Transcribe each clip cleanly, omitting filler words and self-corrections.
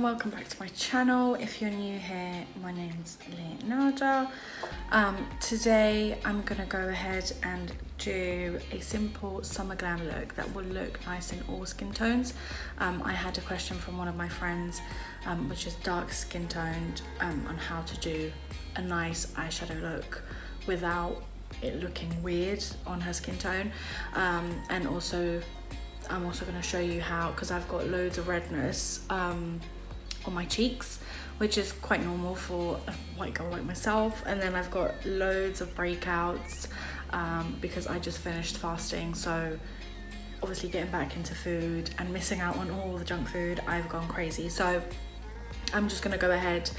welcome back to my channel. If you're new here, my name's Leonarda. Today I'm gonna go ahead and do a simple summer glam look that will look nice in all skin tones. I had a question from one of my friends, which is dark skin toned, on how to do a nice eyeshadow look without it looking weird on her skin tone, and also I'm also going to show you how, because I've got loads of redness on my cheeks, which is quite normal for a white girl like myself, and then I've got loads of breakouts because I just finished fasting, so obviously getting back into food and missing out on all the junk food, I've gone crazy. So I'm just going to go ahead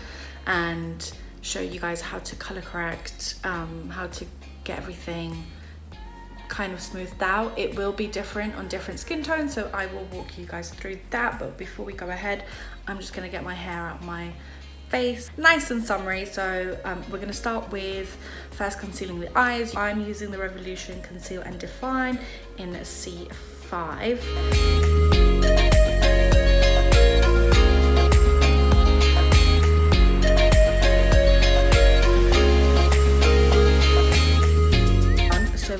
and show you guys how to color correct, how to get everything kind of smoothed out. It will be different on different skin tones, so I will walk you guys through that. But before we go ahead, I'm just going to get my hair out of my face nice and summery. So we're going to start with first concealing the eyes. I'm using the Revolution Conceal and Define in C5.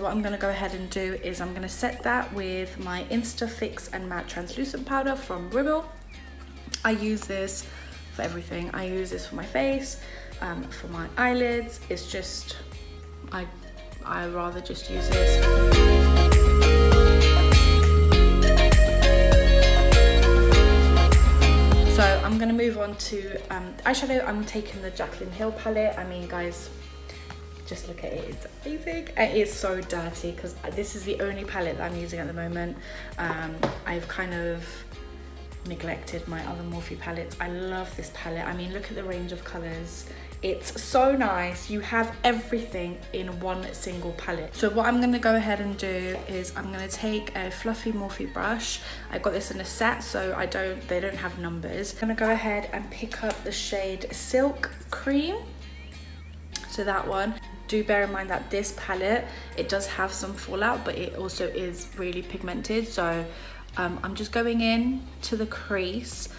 What I'm going to go ahead and do is I'm going to set that with my Insta Fix and Matte Translucent Powder from Rimmel. I use this for everything. I use this for my face, for my eyelids. It's just, I rather just use this. So I'm going to move on to eyeshadow. I'm taking the Jaclyn Hill palette. I mean, guys, just look at it, it's amazing. It is so dirty because this is the only palette that I'm using at the moment. I've kind of neglected my other Morphe palettes. I love this palette. I mean, look at the range of colors. It's so nice. You have everything in one single palette. So what I'm gonna go ahead and do is I'm gonna take a fluffy Morphe brush. I got this in a set, so they don't have numbers. I'm gonna go ahead and pick up the shade Silk Cream. So that one. Do bear in mind that this palette, it does have some fallout, but it also is really pigmented. So I'm just going in to the crease.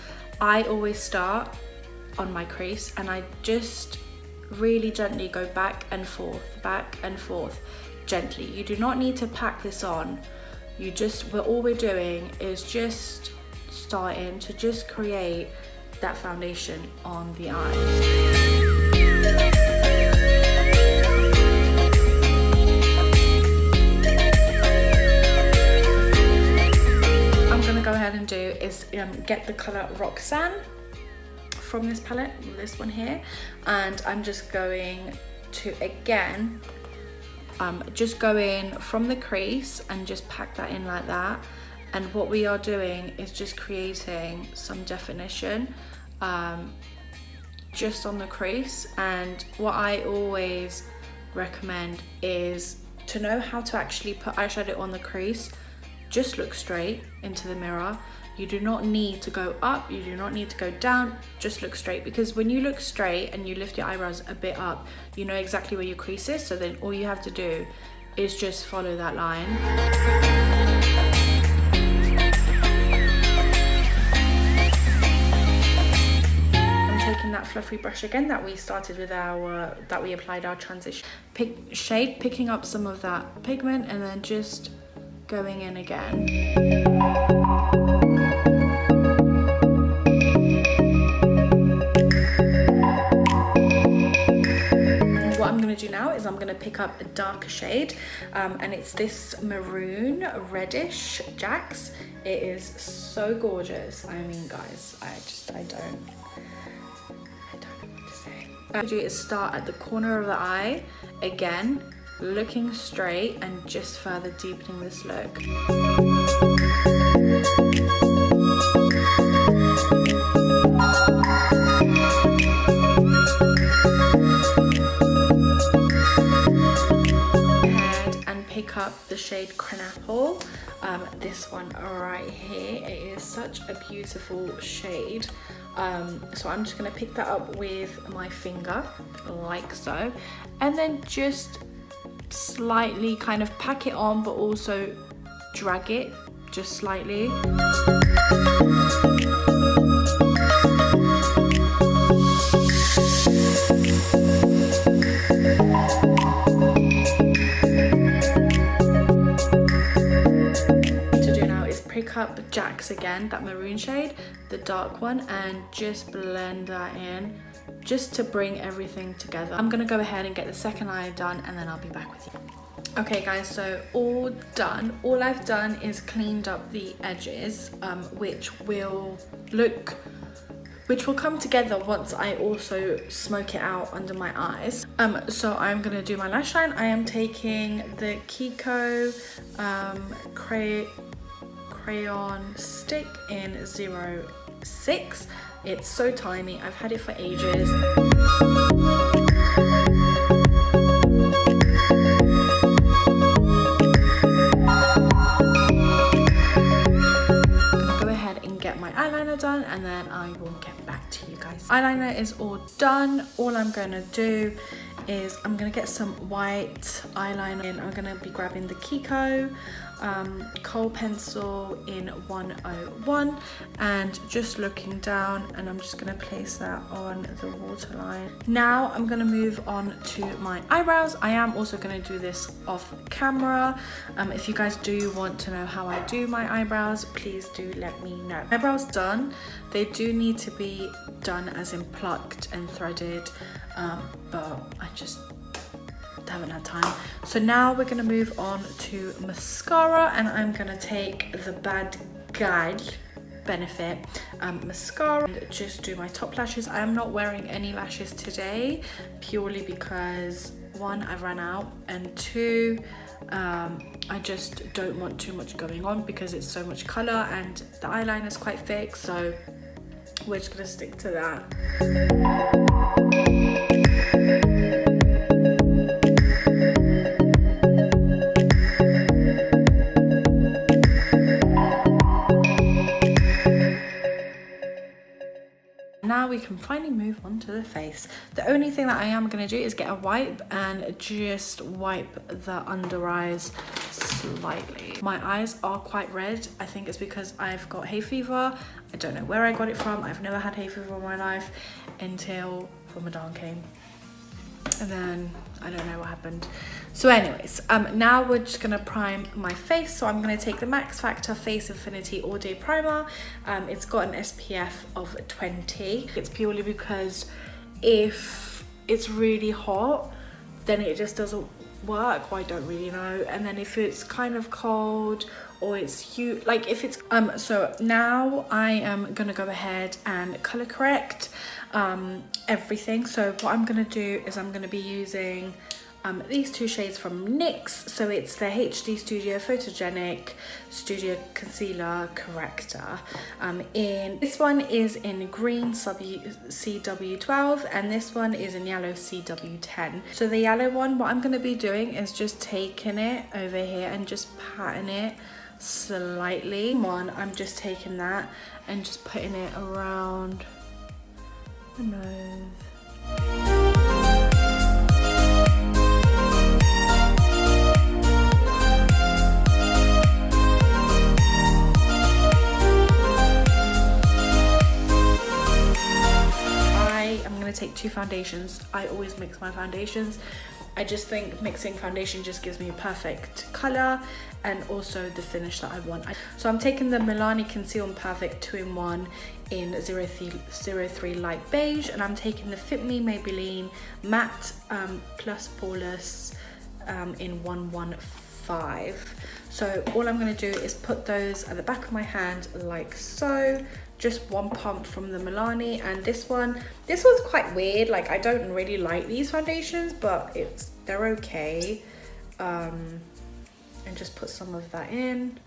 I always start on my crease and I just really gently go back and forth, gently. You do not need to pack this on. All we're doing is just starting to just create that foundation on the eyes. Go ahead and do is get the color Roxanne from this palette, this one here, and I'm just going to again just go in from the crease and just pack that in like that. And what we are doing is just creating some definition just on the crease. And what I always recommend is to know how to actually put eyeshadow on the crease. Just look straight into the mirror. You do not need to go up, you do not need to go down, just look straight, because when you look straight and you lift your eyebrows a bit up, you know exactly where your crease is, so then all you have to do is just follow that line. I'm taking that fluffy brush again that we started with that we applied our transition shade, picking up some of that pigment and then just going in again. What I'm going to do now is I'm going to pick up a darker shade, and it's this maroon reddish Jax. It is so gorgeous. I mean, guys, I don't know what to say. What I do is start at the corner of the eye again, looking straight and just further deepening this look. And pick up the shade Cranapple, this one right here. It is such a beautiful shade. So I'm just going to pick that up with my finger like so, and then just slightly kind of pack it on, but also drag it just slightly. pick up Jack's again, that maroon shade, the dark one, and just blend that in just to bring everything together. I'm gonna go ahead and get the second eye done and then I'll be back with you. Okay guys, so all done. All I've done is cleaned up the edges, which will come together once I also smoke it out under my eyes. So I'm gonna do my lash line. I am taking the Kiko crayon stick in 06. It's so tiny, I've had it for ages. Done, and then I will get back to you guys. Eyeliner is all done. All I'm gonna do is I'm gonna get some white eyeliner in. I'm gonna be grabbing the Kiko kohl pencil in 101 and just looking down, and I'm just gonna place that on the waterline. Now I'm gonna move on to my eyebrows. I am also gonna do this off camera. If you guys do want to know how I do my eyebrows, please do let me know. Eyebrows done. They do need to be done as in plucked and threaded, but I just haven't had time. So now we're gonna move on to mascara, and I'm gonna take the Bad Gal Benefit mascara and just do my top lashes. I am not wearing any lashes today purely because one, I ran out, and two, I just don't want too much going on because it's so much color and the eyeliner is quite thick, so we're just gonna stick to that. Now we can finally move on to the face. The only thing that I am going to do is get a wipe and just wipe the under eyes slightly. My eyes are quite red. I think it's because I've got hay fever. I don't know where I got it from. I've never had hay fever in my life until Ramadan came. And then I don't know what happened. So anyways, now we're just gonna prime my face. So I'm gonna take the Max Factor Face Infinity All Day Primer. It's got an SPF of 20. It's purely because if it's really hot, then it just doesn't work. Well, I don't really know. And then if it's kind of cold or it's like if it's so now I am gonna go ahead and color correct everything. So what I'm gonna do is I'm gonna be using these two shades from NYX. So it's the HD Studio Photogenic Studio Concealer Corrector. In this one is in green CW12 and this one is in yellow CW10. So the yellow one, what I'm going to be doing is just taking it over here and just patting it slightly. I'm just taking that and just putting it around the nose. Take two foundations. I always mix my foundations. I just think mixing foundation just gives me a perfect color and also the finish that I want. So I'm taking the Milani Conceal Perfect 2-in-1 in 03 Light Beige, and I'm taking the Fit Me Maybelline Matte Plus Poreless in 115. So all I'm going to do is put those at the back of my hand like so. Just one pump from the Milani, and this one's quite weird. Like, I don't really like these foundations, but they're okay. And just put some of that in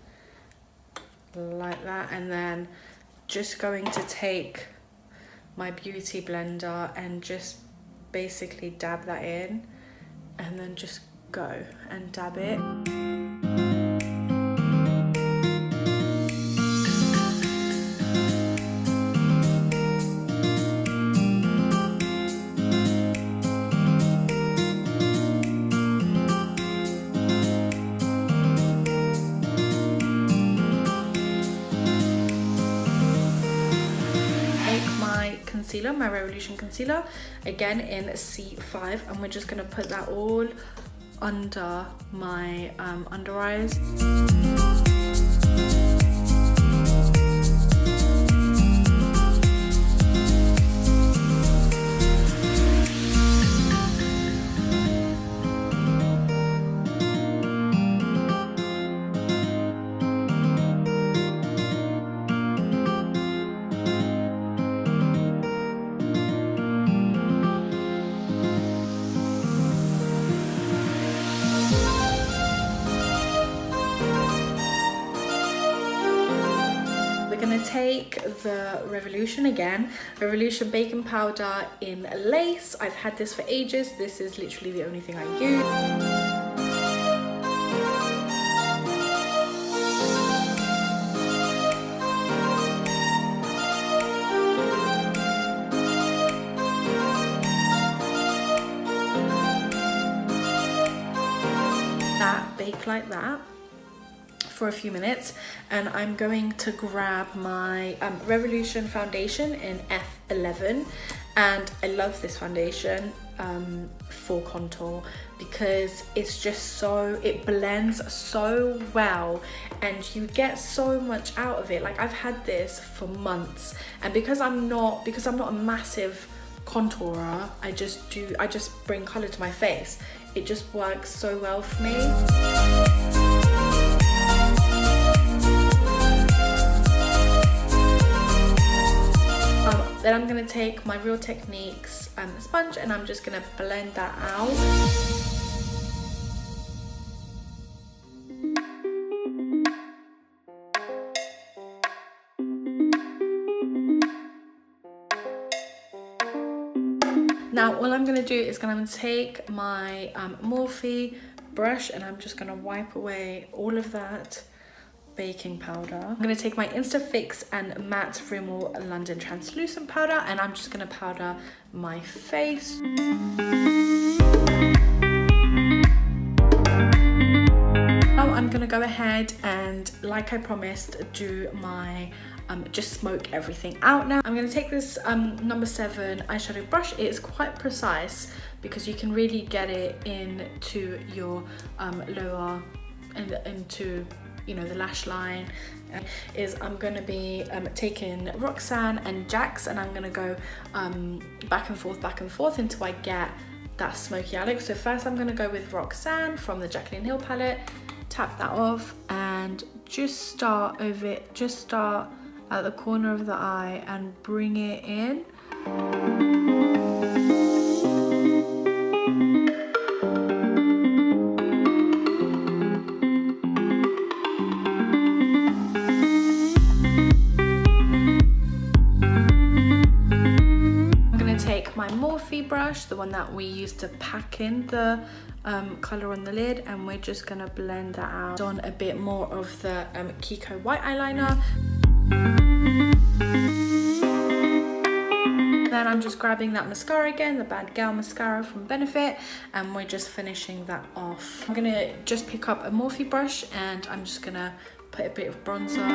like that, and then just going to take my beauty blender and just basically dab that in, and then just go and dab it. Concealer, my Revolution concealer, again in C5, and we're just going to put that all under my under eyes. gonna take the Revolution again, Revolution baking powder in lace. I've had this for ages. This is literally the only thing I use. Bake like that for a few minutes, and I'm going to grab my Revolution foundation in F11, and I love this foundation for contour because it's just so, it blends so well and you get so much out of it. Like, I've had this for months, and because I'm not a massive contourer, I just bring color to my face. It just works so well for me. Then I'm gonna take my Real Techniques sponge and I'm just gonna blend that out. Now all I'm gonna do is I'm gonna take my Morphe brush and I'm just gonna wipe away all of that baking powder. I'm gonna take my Instafix and Matte Rimmel London Translucent powder and I'm just gonna powder my face. Now I'm gonna go ahead and, like I promised, do my just smoke everything out. Now I'm going to take this number 7 eyeshadow brush. It is quite precise because you can really get it into your lower and into, you know, the lash line. I'm going to be taking Roxanne and Jax, and I'm going to go back and forth until I get that smoky eye look. So first I'm going to go with Roxanne from the Jaclyn Hill palette, tap that off and just start at the corner of the eye and bring it in. I'm gonna take my Morphe brush, the one that we used to pack in the color on the lid, and we're just gonna blend that out on a bit more of the Kiko white eyeliner. Then I'm just grabbing that mascara again, the Bad Gal mascara from Benefit, and we're just finishing that off. I'm gonna just pick up a Morphe brush and I'm just gonna put a bit of bronzer.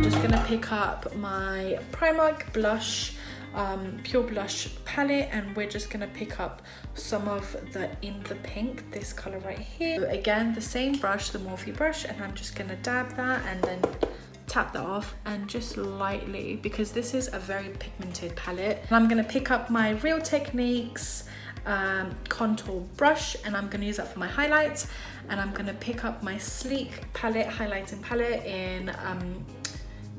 Just gonna pick up my Primark blush, Pure Blush palette, and we're just gonna pick up some of the In the Pink, this color right here. So again, the same brush, the Morphe brush, and I'm just gonna dab that and then tap that off and just lightly, because this is a very pigmented palette. And I'm gonna pick up my Real Techniques contour brush and I'm gonna use that for my highlights, and I'm gonna pick up my Sleek palette, highlighting palette in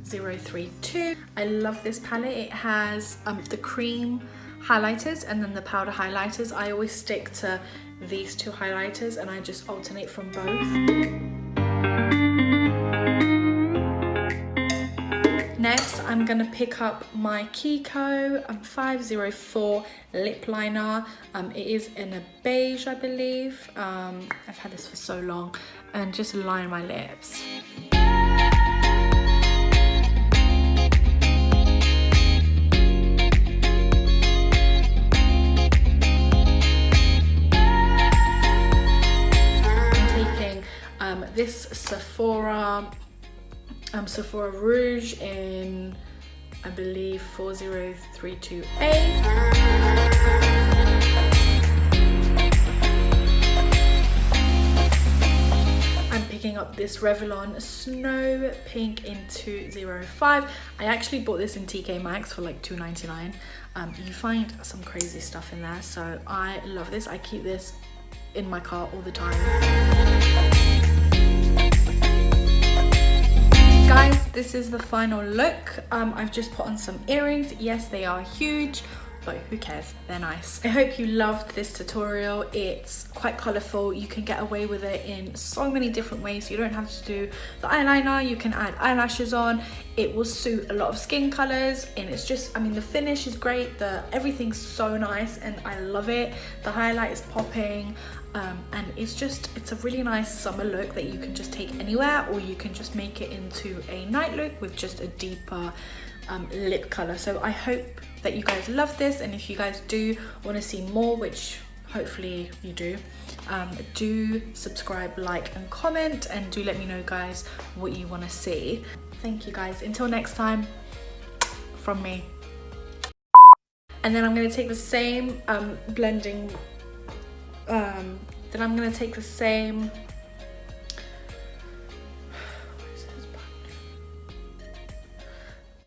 032. I love this palette. It has the cream highlighters and then the powder highlighters. I always stick to these two highlighters and I just alternate from both. Next, I'm gonna pick up my Kiko 504 lip liner. It is in a beige, I believe. I've had this for so long, and just line my lips. This Sephora Rouge in, I believe, 4032A. I'm picking up this Revlon Snow Pink in 205. I actually bought this in TK Maxx for like $2.99. You find some crazy stuff in there, so I love this. I keep this in my car all the time. Guys, this is the final look. I've just put on some earrings. Yes, they are huge, but who cares, they're nice. I hope you loved this tutorial. It's quite colourful. You can get away with it in so many different ways. You don't have to do the eyeliner, you can add eyelashes on. It will suit a lot of skin colours, and it's just, I mean, the finish is great, everything's so nice and I love it. The highlight is popping, and it's a really nice summer look that you can just take anywhere, or you can just make it into a night look with just a deeper lip color. So I hope that you guys love this, and if you guys do want to see more, which hopefully you do subscribe, like and comment, and do let me know guys what you want to see. Thank you guys, until next time, from me. And then I'm going to take the same blending then I'm going to take the same